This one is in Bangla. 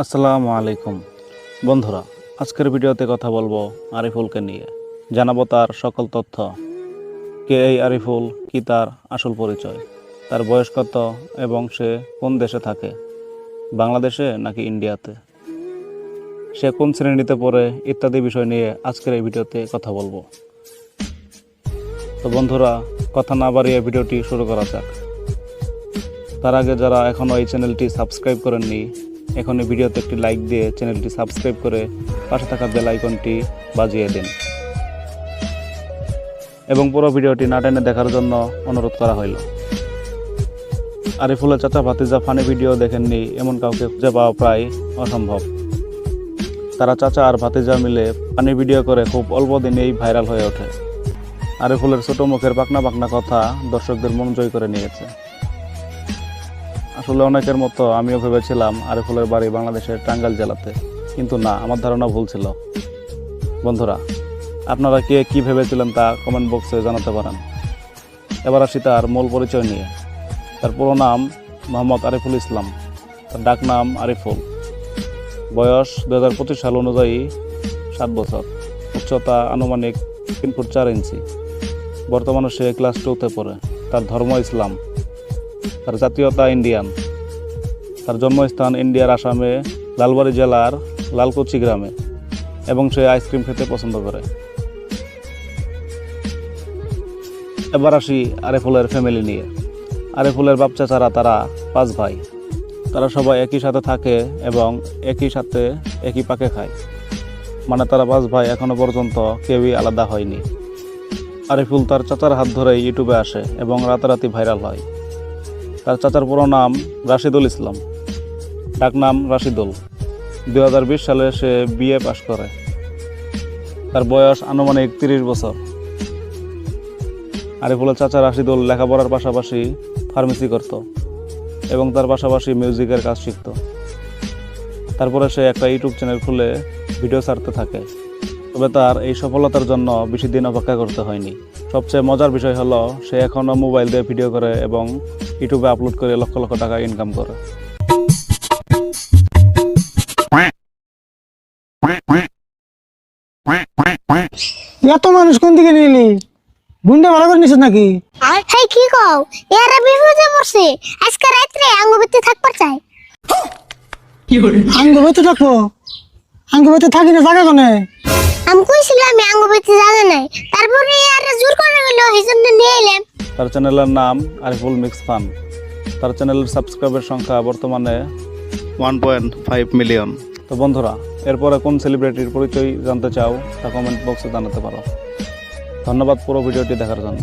আসসালামু আলাইকুম বন্ধুরা, আজকের ভিডিওতে কথা বলবো আরিফুলকে নিয়ে। জানাবো তার সকল তথ্য। কে এই আরিফুল, কি তার আসল পরিচয়, তার বয়স কত এবং সে কোন দেশে থাকে, বাংলাদেশে নাকি ইন্ডিয়াতে, সে কোন শ্রেণীতে পড়ে ইত্যাদি বিষয় নিয়ে আজকের এই ভিডিওতে কথা বলবো। তো বন্ধুরা, কথা না বাড়িয়ে ভিডিওটি শুরু করা যাক। তার আগে যারা এখনও এই চ্যানেলটি সাবস্ক্রাইব করেননি, এখনই ভিডিওতে একটি লাইক দিয়ে চ্যানেলটি সাবস্ক্রাইব করে পাশে থাকা বেল আইকনটি বাজিয়ে দিন এবং পুরো ভিডিওটি না টেনে দেখার জন্য অনুরোধ করা হইল। আরিফুলের চাচা ভাতিজা ফানি ভিডিও দেখেননি এমন কাউকে খুঁজে পাওয়া প্রায় অসম্ভব। তারা চাচা আর ভাতিজা মিলে ফানি ভিডিও করে খুব অল্প দিনেই ভাইরাল হয়ে ওঠে। আরিফুলের ছোট মুখের পাকনা পাকনা কথা দর্শকদের মন জয় করে নিয়েছে। আসলে অনেকের মতো আমিও ভেবেছিলাম আরিফুলের বাড়ি বাংলাদেশের টাঙ্গাইল জেলাতে, কিন্তু না, আমার ধারণা ভুল ছিল। বন্ধুরা, আপনারা কে কী ভেবেছিলেন তা কমেন্ট বক্সে জানাতে পারেন। এবার আসি তার মূল পরিচয় নিয়ে। তার পুরো নাম মোহাম্মদ আরিফুল ইসলাম, তার ডাক নাম আরিফুল। বয়স 2025 সাল অনুযায়ী 7 বছর। উচ্চতা আনুমানিক 3 ফুট 4 ইঞ্চি। বর্তমানে সে ক্লাস 2তে পড়ে। তার ধর্ম ইসলাম। তার জাতীয়তা ইন্ডিয়ান। তার জন্মস্থান ইন্ডিয়ার আসামে লালবাড়ী জেলার লালকুচি গ্রামে এবং সে আইসক্রিম খেতে পছন্দ করে। এবার আসি আরিফুলের ফ্যামিলি নিয়ে। আরিফুলের বাপ চাচারা তারা 5 ভাই। তারা সবাই একই সাথে থাকে এবং একই সাথে একই পাকে খায়। মানে তারা 5 ভাই এখনো পর্যন্ত কেউই আলাদা হয়নি। আরিফুল তার চাচার হাত ধরেই ইউটিউবে আসে এবং রাতারাতি ভাইরাল হয়। তার চাচার পুরো নাম রাশিদুল ইসলাম, ডাক নাম রাশিদুল। 2020 সালে সে বিএ পাশ করে। তার বয়স আনুমানিক 30 বছর। আরিফুলের চাচা রাশিদুল লেখাপড়ার পাশাপাশি ফার্মেসি করত এবং তার পাশাপাশি মিউজিকের কাজ শিখত। তারপরে সে একটা ইউটিউব চ্যানেল খুলে ভিডিও ছাড়তে থাকে। তবে তার এই সফলতার জন্য বেশি দিন অপেক্ষা করতে হয়নি। সবচেয়ে মজার বিষয় হলো সে এখনও মোবাইল দিয়ে ভিডিও করে এবং ইউটিউবে আপলোড করে লক্ষ লক্ষ টাকা ইনকাম করে। এত মানুষ কোন দিকে নিলি? বুনটা ভালো করে নিছিস নাকি? আর হেই কি কও, এরা বিপদে পড়ছে। আজকে রাতে আঙ্গুবিতে থাকবার চাই। আঙ্গুবিতে থাকবো? আঙ্গুবিতে থাকি না, জায়গা কোনে? আমি কইছিলাম আমি আঙ্গুবিতে জায়গা নাই, তারপরে এরা জোর করে গেল, এইজন্য নিয়ে এলাম। তার চ্যানেলের নাম আরিফুল মিক্স ফান। তার চ্যানেলের সাবস্ক্রাইবার সংখ্যা বর্তমানে 1.5 মিলিয়ন। তো বন্ধুরা, এরপরে কোন সেলিব্রিটির পরিচয় জানতে চাও তা কমেন্ট বক্সে জানাতে পারো। ধন্যবাদ পুরো ভিডিওটি দেখার জন্য।